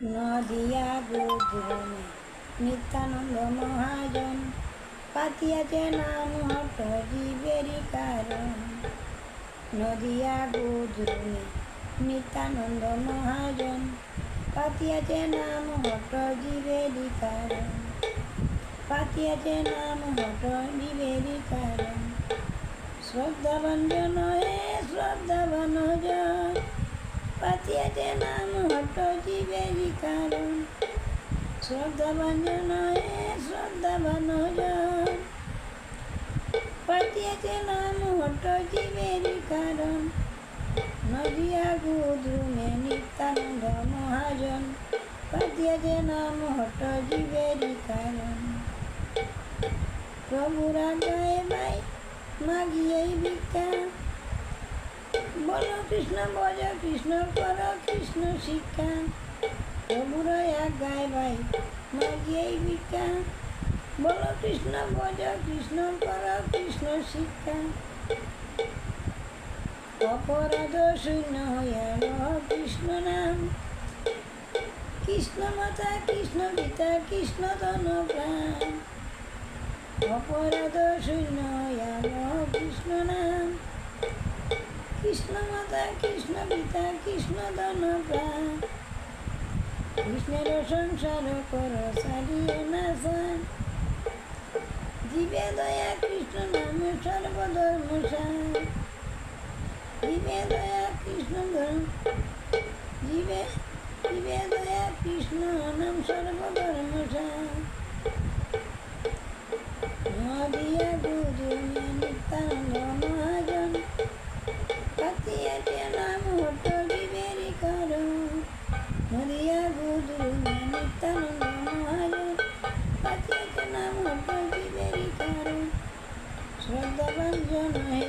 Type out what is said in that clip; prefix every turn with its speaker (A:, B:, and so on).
A: নদিয়া গোধূমে নিত্যানন্দ মহাজন পাতিয়াছে নাম হট জীবেরই কারণ। নদিয়া গোধূমে নিত্যানন্দ মহাজন পাতিয়াছে নাম হট জীবেরই কারণ। পাতিয়াছে নাম হট জীবেরই কারণ। শ্রদ্ধাভাজন হে শ্রদ্ধাভাজন পাতিয়াছে নাম হট জীবেরই কারণ। শ্রদ্ধাভাজন হে শ্রদ্ধাভাজন পাতিয়াছে নাম হট জীবেরই কারণ। নদিয়া গোধূমে নিত্যানন্দ মহাজন পাতিয়াছে নাম হট জীবেরই কারণ। প্রভুরা গায়ে ভাই মাগিয়েই ভিক্ষা বলো কৃষ্ণ ভজ কৃষ্ণ কর কৃষ্ণ শিক্ষা। প্রভুরা গায়ে ভাই মাগিয়েই ভিক্ষা বলো কৃষ্ণ ভজ কৃষ্ণ কর কৃষ্ণ শিক্ষা। অপরাধ শূন্য হইয়া কৃষ্ণ নাম কৃষ্ণ মাতা কৃষ্ণ পিতা কৃষ্ণ ধন প্রাণ। অপরাধ শূন্য হইয়া কৃষ্ণ নাম কৃষ্ণ মাতা কৃষ্ণ পিতা কৃষ্ণ ধন প্রাণ। কৃষ্ণের সংসার কর সারিয়ে নাশান জীবে দয়া কৃষ্ণ নামে সর্বধর্ম সার। জীবে দয়া কৃষ্ণ জীবে দয়া কৃষ্ণ নাম সর্বধর্ম সার। নদিয়া গোধূমে নিত্যানন্দ মহাজন পাতিয়াছে নাম হট জীবেরই কারণ। নদিয়া গোধূমে নিত্যানন্দ মহাজন পাতিয়াছে নাম হট জীবেরই কারণ। শ্রদ্ধাভাজন হে